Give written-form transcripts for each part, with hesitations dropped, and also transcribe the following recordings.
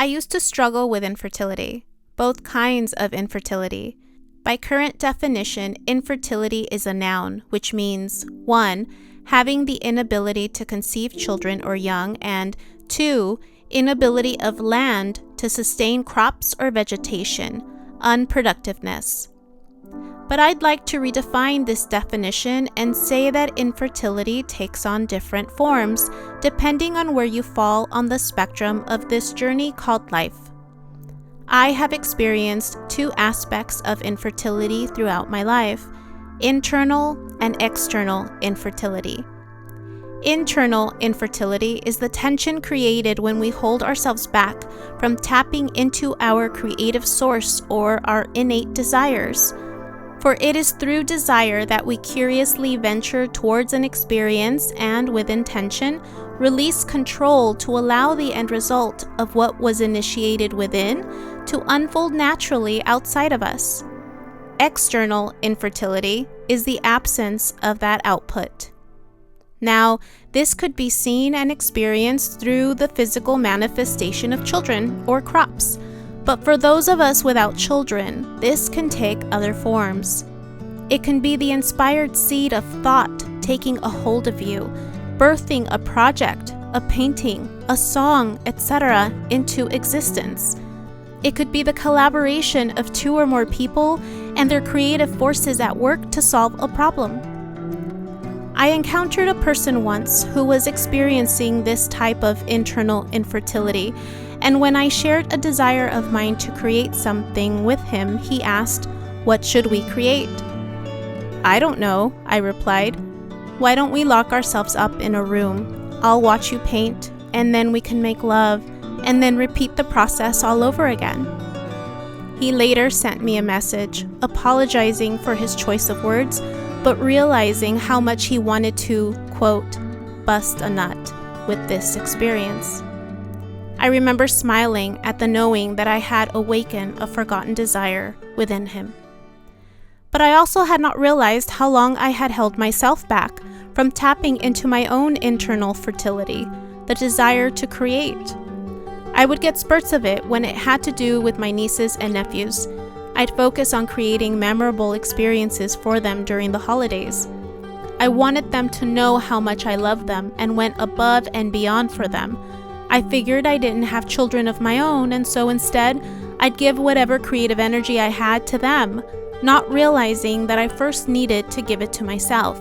I used to struggle with infertility, both kinds of infertility. By current definition, infertility is a noun, which means 1. Having the inability to conceive children or young, and 2. Inability of land to sustain crops or vegetation, unproductiveness. But I'd like to redefine this definition and say that infertility takes on different forms depending on where you fall on the spectrum of this journey called life. I have experienced two aspects of infertility throughout my life: internal and external infertility. Internal infertility is the tension created when we hold ourselves back from tapping into our creative source or our innate desires. For it is through desire that we curiously venture towards an experience and, with intention, release control to allow the end result of what was initiated within to unfold naturally outside of us. External infertility is the absence of that output. Now, this could be seen and experienced through the physical manifestation of children or crops. But for those of us without children, this can take other forms. It can be the inspired seed of thought taking a hold of you, birthing a project, a painting, a song, etc. into existence. It could be the collaboration of two or more people and their creative forces at work to solve a problem. I encountered a person once who was experiencing this type of internal infertility, and when I shared a desire of mine to create something with him, he asked, "What should we create?" "I don't know," I replied. "Why don't we lock ourselves up in a room? I'll watch you paint, and then we can make love, and then repeat the process all over again." He later sent me a message, apologizing for his choice of words, but realizing how much he wanted to, quote, "bust a nut" with this experience. I remember smiling at the knowing that I had awakened a forgotten desire within him. But I also had not realized how long I had held myself back from tapping into my own internal fertility, the desire to create. I would get spurts of it when it had to do with my nieces and nephews. I'd focus on creating memorable experiences for them during the holidays. I wanted them to know how much I loved them and went above and beyond for them. I figured I didn't have children of my own, and so instead, I'd give whatever creative energy I had to them, not realizing that I first needed to give it to myself,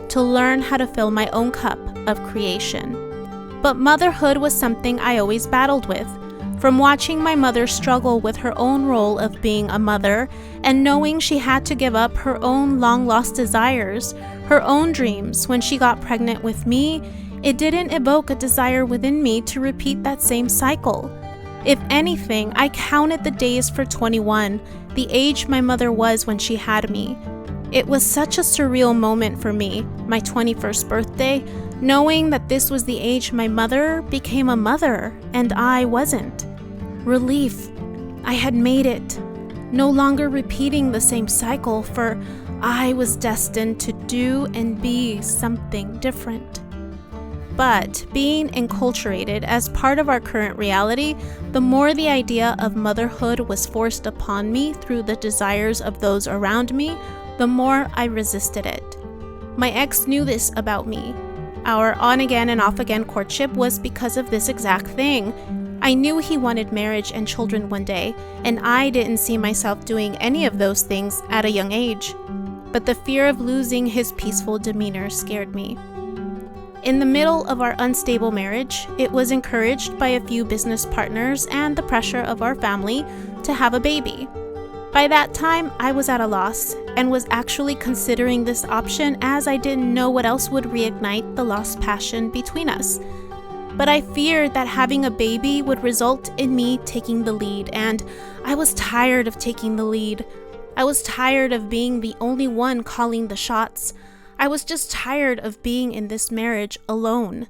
to learn how to fill my own cup of creation. But motherhood was something I always battled with, from watching my mother struggle with her own role of being a mother and knowing she had to give up her own long-lost desires, her own dreams when she got pregnant with me. It didn't evoke a desire within me to repeat that same cycle. If anything, I counted the days for 21, the age my mother was when she had me. It was such a surreal moment for me, my 21st birthday, knowing that this was the age my mother became a mother and I wasn't. Relief. I had made it. No longer repeating the same cycle, for I was destined to do and be something different. But being enculturated as part of our current reality, the more the idea of motherhood was forced upon me through the desires of those around me, the more I resisted it. My ex knew this about me. Our on-again and off-again courtship was because of this exact thing. I knew he wanted marriage and children one day, and I didn't see myself doing any of those things at a young age. But the fear of losing his peaceful demeanor scared me. In the middle of our unstable marriage, it was encouraged by a few business partners and the pressure of our family to have a baby. By that time, I was at a loss and was actually considering this option as I didn't know what else would reignite the lost passion between us. But I feared that having a baby would result in me taking the lead, and I was tired of taking the lead. I was tired of being the only one calling the shots. I was just tired of being in this marriage alone.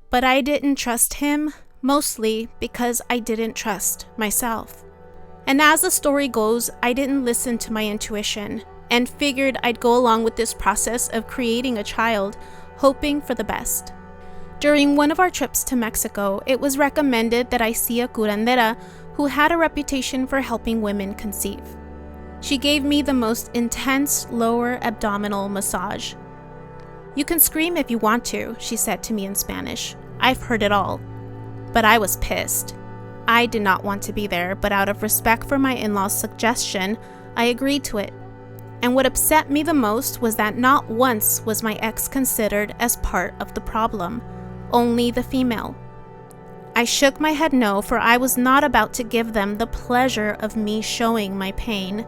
But I didn't trust him, mostly because I didn't trust myself. And as the story goes, I didn't listen to my intuition and figured I'd go along with this process of creating a child, hoping for the best. During one of our trips to Mexico, it was recommended that I see a curandera who had a reputation for helping women conceive. She gave me the most intense lower abdominal massage. "You can scream if you want to," she said to me in Spanish. "I've heard it all." But I was pissed. I did not want to be there, but out of respect for my in-laws' suggestion, I agreed to it. And what upset me the most was that not once was my ex considered as part of the problem, only the female. I shook my head no, for I was not about to give them the pleasure of me showing my pain.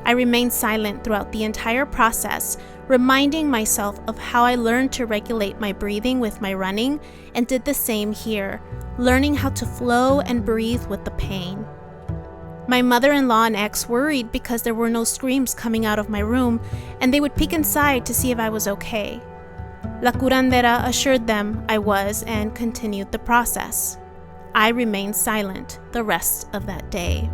I remained silent throughout the entire process, reminding myself of how I learned to regulate my breathing with my running and did the same here, learning how to flow and breathe with the pain. My mother-in-law and ex worried because there were no screams coming out of my room, and they would peek inside to see if I was okay. La curandera assured them I was and continued the process. I remained silent the rest of that day.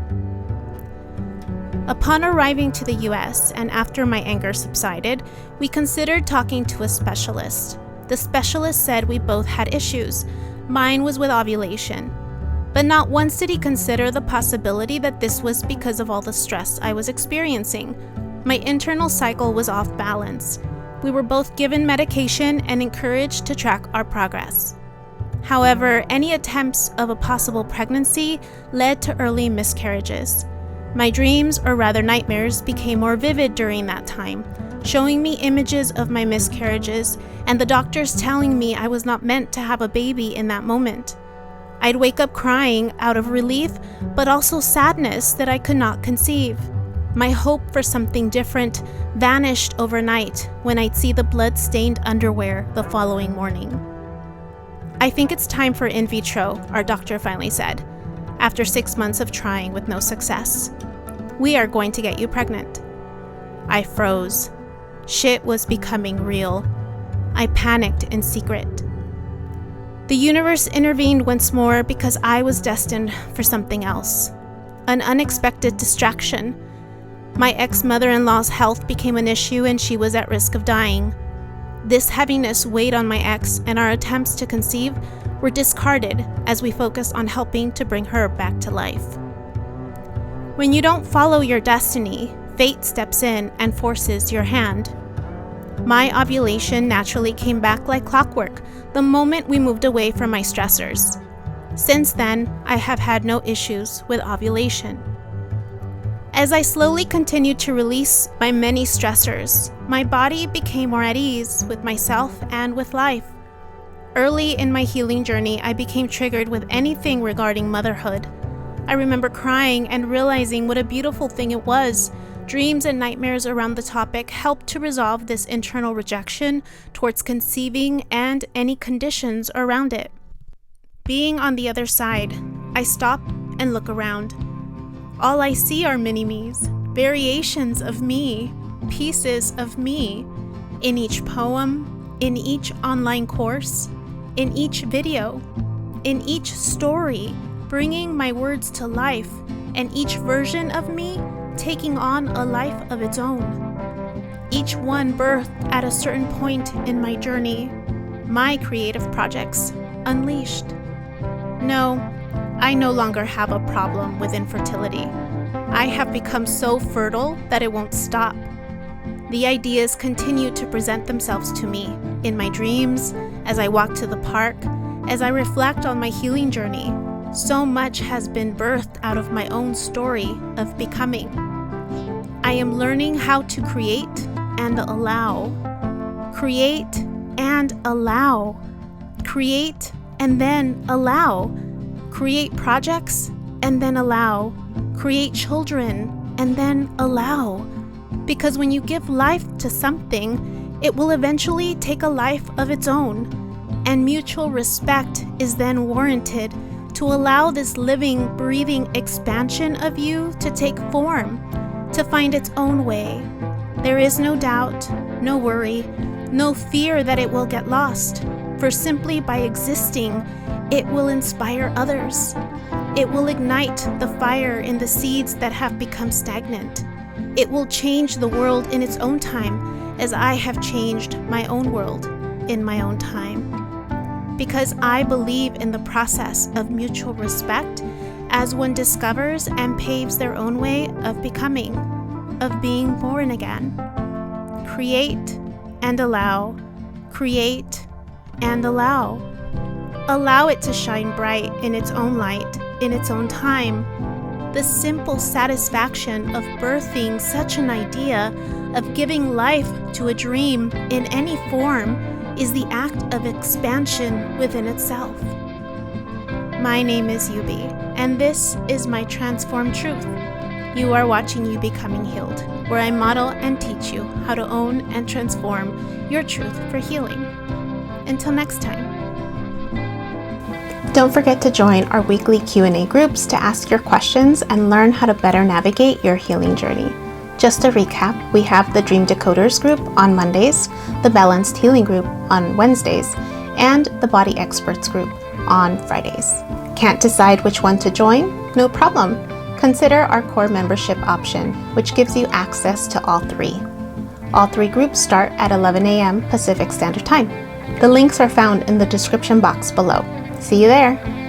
Upon arriving to the US and after my anger subsided, we considered talking to a specialist. The specialist said we both had issues. Mine was with ovulation. But not once did he consider the possibility that this was because of all the stress I was experiencing. My internal cycle was off balance. We were both given medication and encouraged to track our progress. However, any attempts of a possible pregnancy led to early miscarriages. My dreams, or rather nightmares, became more vivid during that time, showing me images of my miscarriages and the doctors telling me I was not meant to have a baby in that moment. I'd wake up crying out of relief, but also sadness that I could not conceive. My hope for something different vanished overnight when I'd see the blood-stained underwear the following morning. "I think it's time for in vitro," our doctor finally said, after 6 months of trying with no success. "We are going to get you pregnant." I froze. Shit was becoming real. I panicked in secret. The universe intervened once more because I was destined for something else. An unexpected distraction. My ex-mother-in-law's health became an issue and she was at risk of dying. This heaviness weighed on my ex, and our attempts to conceive were discarded as we focused on helping to bring her back to life. When you don't follow your destiny, fate steps in and forces your hand. My ovulation naturally came back like clockwork the moment we moved away from my stressors. Since then, I have had no issues with ovulation. As I slowly continued to release my many stressors, my body became more at ease with myself and with life. Early in my healing journey, I became triggered with anything regarding motherhood. I remember crying and realizing what a beautiful thing it was. Dreams and nightmares around the topic helped to resolve this internal rejection towards conceiving and any conditions around it. Being on the other side, I stop and look around. All I see are mini-me's, variations of me, pieces of me, in each poem, in each online course, in each video, in each story, bringing my words to life, and each version of me taking on a life of its own. Each one birthed at a certain point in my journey, my creative projects unleashed. No, I no longer have a problem with infertility. I have become so fertile that it won't stop. The ideas continue to present themselves to me in my dreams, as I walk to the park, as I reflect on my healing journey. So much has been birthed out of my own story of becoming. I am learning how to create and allow. Create and allow. Create and then allow. Create projects and then allow. Create children and then allow. Because when you give life to something, it will eventually take a life of its own. And mutual respect is then warranted to allow this living, breathing expansion of you to take form, to find its own way. There is no doubt, no worry, no fear that it will get lost, for simply by existing, it will inspire others. It will ignite the fire in the seeds that have become stagnant. It will change the world in its own time, as I have changed my own world in my own time. because I believe in the process of mutual respect as one discovers and paves their own way of becoming, of being born again. Create and allow. Create and allow. Allow it to shine bright in its own light, in its own time. The simple satisfaction of birthing such an idea, of giving life to a dream in any form, is the act of expansion within itself. My name is Yubi, and this is my transformed truth. You are watching You Becoming Healed, where I model and teach you how to own and transform your truth for healing. Until next time. Don't forget to join our weekly Q&A groups to ask your questions and learn how to better navigate your healing journey. Just to recap, we have the Dream Decoders group on Mondays, the Balanced Healing group on Wednesdays, and the Body Experts group on Fridays. Can't decide which one to join? No problem. Consider our core membership option, which gives you access to all three. All three groups start at 11 a.m. Pacific Standard Time. The links are found in the description box below. See you there!